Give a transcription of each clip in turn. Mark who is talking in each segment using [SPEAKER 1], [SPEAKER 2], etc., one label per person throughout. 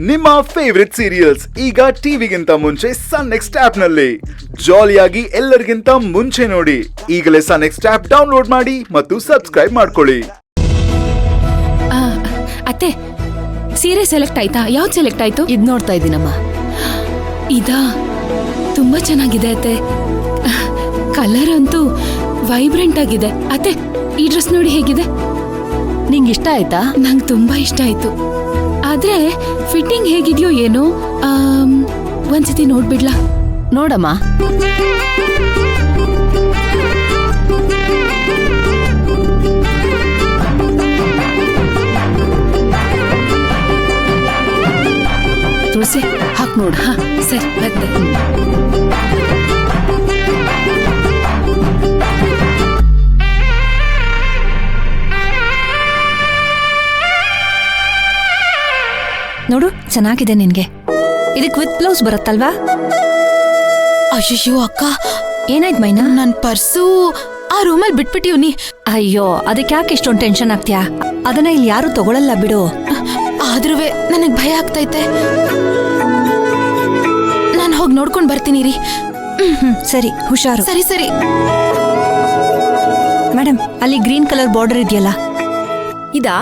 [SPEAKER 1] ನಿಮ್ಮ favourite serials ಈಗ ಟಿವಿಗಿಂತ ಮುಂಚೆ ಸನ್ ನೆಕ್ಸ್ಟ್ ಆಪ್ ನಲ್ಲಿ ಜಾಲಿಯಾಗಿ ಎಲ್ಲರಿಗಿಂತ ಮುಂಚೆ ನೋಡಿ. ಈಗಲೇ ಸನ್ ನೆಕ್ಸ್ಟ್ ಆಪ್ ಡೌನ್ಲೋಡ್ ಮಾಡಿ ಮತ್ತು ಸಬ್ಸ್ಕ್ರೈಬ್ ಮಾಡ್ಕೊಳ್ಳಿ.
[SPEAKER 2] ಅತ್ತೆ, ಸೀರೆ ಸೆಲೆಕ್ಟ್ ಆಯ್ತಾ? ಯಾವ್ದು ಸೆಲೆಕ್ಟ್ ಆಯ್ತು?
[SPEAKER 3] ಇದ್ ನೋಡ್ತಾ ಇದ್ದೀನಮ್ಮ.
[SPEAKER 2] ಇದಾ ತುಂಬಾ ಚೆನ್ನಾಗಿದೆ ಅತ್ತೆ. ಕಲರ್ ಅಂತೂ ವೈಬ್ರೆಂಟ್ ಆಗಿದೆ. ಅತ್ತೆ, ಈ ಡ್ರೆಸ್ ನೋಡಿ ಹೇಗಿದೆ?
[SPEAKER 3] ನಿಂಗೆ ಇಷ್ಟ ಆಯ್ತಾ?
[SPEAKER 2] ನಂಗೆ ತುಂಬಾ ಇಷ್ಟ ಆಯ್ತು. ಆದ್ರೆ ಫಿಟ್ಟಿಂಗ್ ಹೇಗಿದೆಯೋ ಏನೋ, ಒಂದ್ಸತಿ ನೋಡ್ಬಿಡ್ಲಾ?
[SPEAKER 3] ನೋಡಮ್ಮ. ತುಳಸಿ ಹಾಕ್ ನೋಡು.
[SPEAKER 2] ಹಾ ಸರಿ, ಬತ್ತೆ.
[SPEAKER 3] ನೋಡು, ಚೆನ್ನಾಗಿದೆ ನಿನ್ಗೆ. ಇದಕ್ ವಿತ್ ಬ್ಲೌಸ್ ಬರುತ್ತಲ್ವಾ?
[SPEAKER 4] ಅಯ್ಯೋ ಅಕ್ಕ,
[SPEAKER 3] ಏನಾಯ್ತು ಮೈನಾ?
[SPEAKER 4] ನನ್ ಪರ್ಸು ಆ ರೂಮಲ್ಲಿ ಬಿಟ್ಬಿಟ್ಟಿವ್ನಿ.
[SPEAKER 3] ಅಯ್ಯೋ, ಅದಕ್ಕೆ ಯಾಕೆ ಇಷ್ಟೊಂದು ಟೆನ್ಷನ್ ಆಗ್ತೀಯಾ? ಅದನ್ನ ಇಲ್ಲಿ ಯಾರು ತಗೊಳಲ್ಲ ಬಿಡು.
[SPEAKER 4] ಆದ್ರೂ ನನಗ್ ಭಯ ಆಗ್ತೈತೆ. ನಾನು ಹೋಗಿ ನೋಡ್ಕೊಂಡ್ ಬರ್ತೀನಿ ರೀ.
[SPEAKER 3] ಸರಿ, ಹುಷಾರು.
[SPEAKER 4] ಸರಿ ಸರಿ.
[SPEAKER 3] ಮೇಡಮ್, ಅಲ್ಲಿ ಗ್ರೀನ್ ಕಲರ್ ಬಾರ್ಡರ್ ಇದೆಯಲ್ಲ,
[SPEAKER 4] ಇದಾ?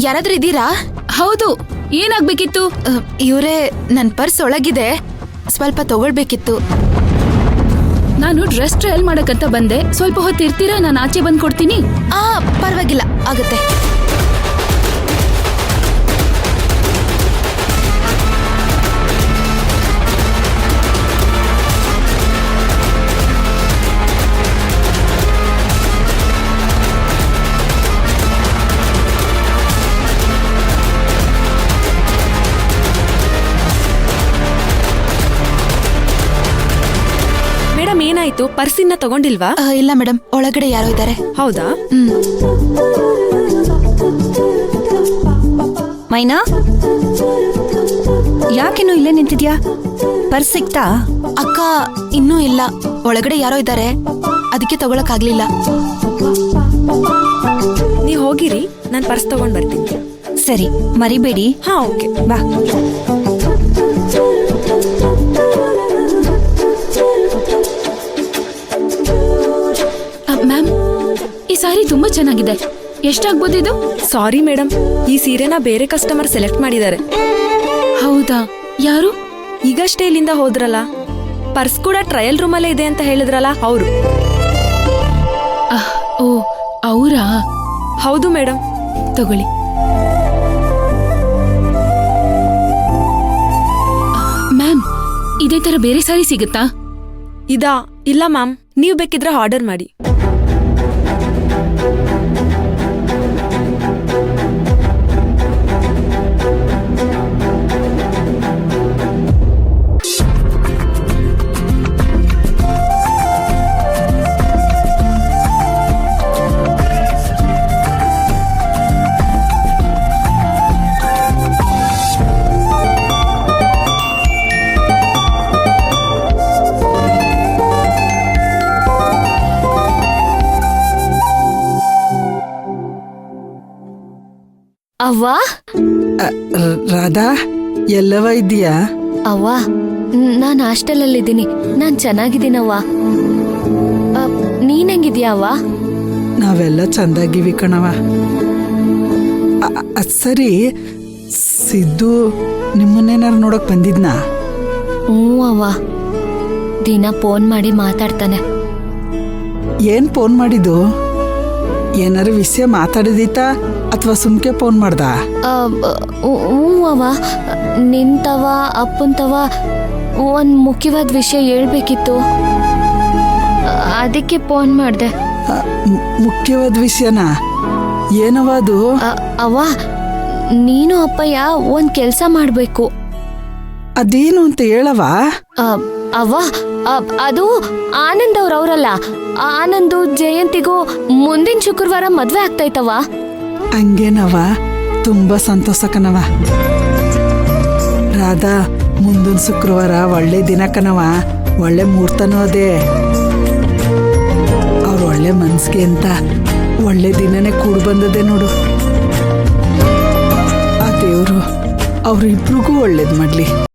[SPEAKER 4] ಯಾರಾದ್ರೂ ಇದ್ದೀರಾ?
[SPEAKER 2] ಹೌದು, ಏನಾಗ್ಬೇಕಿತ್ತು?
[SPEAKER 4] ಇವ್ರೇ, ನನ್ ಪರ್ಸ್ ಒಳಗಿದೆ, ಸ್ವಲ್ಪ ತಗೊಳ್ಬೇಕಿತ್ತು.
[SPEAKER 2] ನಾನು ಡ್ರೆಸ್ ಟ್ರಯಲ್ ಮಾಡಕ್ಕಂತ ಬಂದೆ. ಸ್ವಲ್ಪ ಹೊತ್ತು ಇರ್ತೀರಾ? ನಾನು ಆಚೆ ಬಂದ್ ಕೊಡ್ತೀನಿ.
[SPEAKER 4] ಪರವಾಗಿಲ್ಲ, ಆಗತ್ತೆ.
[SPEAKER 5] ಏನಾಯ್ತು? ಪರ್ಸಿನ ತಗೊಂಡಿಲ್ವಾ?
[SPEAKER 4] ಇಲ್ಲ ಮೇಡಮ್, ಒಳಗಡೆ ಯಾರೋ ಇದ್ದಾರೆ.
[SPEAKER 5] ಹೌದಾ?
[SPEAKER 3] ಮೈನಾ, ಯಾಕಿನ್ನು ಇಲ್ಲೇ ನಿಂತಿದ್ಯಾ? ಪರ್ಸ್ ಸಿಕ್ತಾ?
[SPEAKER 4] ಅಕ್ಕ, ಇನ್ನೂ ಇಲ್ಲ. ಒಳಗಡೆ ಯಾರೋ ಇದ್ದಾರೆ, ಅದಕ್ಕೆ ತಗೊಳಕ್ ಆಗ್ಲಿಲ್ಲ.
[SPEAKER 5] ನೀವ್ ಹೋಗಿರಿ, ನಾನ್ ಪರ್ಸ್ ತಗೊಂಡ್ ಬರ್ತೀನಿ.
[SPEAKER 3] ಸರಿ, ಮರಿಬೇಡಿ.
[SPEAKER 5] ಹಾ, ಓಕೆ,
[SPEAKER 3] ಬಾ.
[SPEAKER 2] ಮ್ಯಾಮ್, ಈ ಸಾರಿ ತುಂಬಾ ಚೆನ್ನಾಗಿದೆ. ಎಷ್ಟಾಗ್ಬೋದು ಇದು?
[SPEAKER 5] ಸಾರಿ ಮೇಡಮ್, ಈ ಸೀರೆನ ಬೇರೆ ಕಸ್ಟಮರ್ ಸೆಲೆಕ್ಟ್ ಮಾಡಿದ್ದಾರೆ.
[SPEAKER 2] ಹೌದಾ? ಯಾರು?
[SPEAKER 5] ಈಗಷ್ಟೇ ಇಲ್ಲಿಂದ ಹೋದ್ರಲ್ಲ, ಪರ್ಸ್ ಕೂಡ ಟ್ರಯಲ್ ರೂಮಲ್ಲೇ ಇದೆ ಅಂತ ಹೇಳಿದ್ರಲ್ಲ, ಅವರು.
[SPEAKER 2] ಓ, ಅವರಾ?
[SPEAKER 5] ಹೌದು ಮೇಡಮ್.
[SPEAKER 2] ತಗೊಳ್ಳಿ. ಮ್ಯಾಮ್, ಇದೇ ತರ ಬೇರೆ ಸಾರಿ ಸಿಗುತ್ತಾ?
[SPEAKER 5] ಇದಾ? ಇಲ್ಲ ಮ್ಯಾಮ್, ನೀವು ಬೇಕಿದ್ರೆ ಆರ್ಡರ್ ಮಾಡಿ.
[SPEAKER 3] ಅವ್ವ,
[SPEAKER 6] ರಾಧಾ, ಎಲ್ಲವ ಇದೀಯಾ?
[SPEAKER 3] ಅವ್ವ, ನಾನ್ ಹಾಸ್ಟೆಲಲ್ಲಿದ್ದೀನಿ. ನಾನ್ ಚೆನ್ನಾಗಿದ್ದೀನವ್ವ. ನೀನ್ ಹೆಂಗಿದ್ಯಾ ಅವ್ವ?
[SPEAKER 6] ನಾವೆಲ್ಲ ಚಂದಾಗಿವಿ ಕಣವ. ಸರಿ, ಸಿದ್ದು ನಿಮ್ಮನ್ನೇನಾರು ನೋಡಕ್ ಬಂದಿದ್ನಾ?
[SPEAKER 3] ಅವ್ವ, ದಿನ ಫೋನ್ ಮಾಡಿ ಮಾತಾಡ್ತಾನೆ.
[SPEAKER 6] ಏನ್ ಫೋನ್ ಮಾಡಿದ್ದು? ಏನಾರು ವಿಷಯ ಮಾತಾಡಿದೀತಾ ಅಥವಾ ಸುಮ್ಕೆ ಫೋನ್ ಮಾಡ್ದ?
[SPEAKER 3] ಅವ್ವ, ನಿಂತವ ಅಪ್ಪಂತವ ಒಂದ್ ಮುಖ್ಯವಾದ ವಿಷಯ ಹೇಳ್ಬೇಕಿತ್ತು, ಅದಕ್ಕೆ ಫೋನ್ ಮಾಡ್ದೆ.
[SPEAKER 6] ಮುಖ್ಯವಾದ ವಿಷಯನಾ? ಏನವ ಅದು?
[SPEAKER 3] ಅವ್ವ, ನೀನು ಅಪ್ಪಯ್ಯ ಒಂದ್ ಕೆಲ್ಸ ಮಾಡ್ಬೇಕು.
[SPEAKER 6] ಅದೇನು ಅಂತ ಹೇಳವ?
[SPEAKER 3] ಅವ್ವ, ಅದು ಆನಂದ್ ಅವ್ರಲ್ಲ. ಆನಂದು ಜಯಂತಿಗೂ ಮುಂದಿನ ಶುಕ್ರವಾರ ಮದ್ವೆ ಆಗ್ತೈತವ.
[SPEAKER 6] ಹಂಗೇನವ, ತುಂಬಾ ಸಂತೋಷ ಕಣವ. ರಾಧಾ, ಮುಂದಿನ ಶುಕ್ರವಾರ ಒಳ್ಳೆ ದಿನ ಕಣವ, ಒಳ್ಳೆ ಮುಹೂರ್ತನೂ ಅದೇ. ಅವ್ರ ಒಳ್ಳೆ ಮನ್ಸಿಗೆ ಅಂತ ಒಳ್ಳೆ ದಿನನೇ ಕೂಡ್ ಬಂದದೆ ನೋಡು. ಆ ದೇವ್ರು ಅವ್ರಿಬ್ರಿಗೂ ಒಳ್ಳೇದು ಮಾಡ್ಲಿ.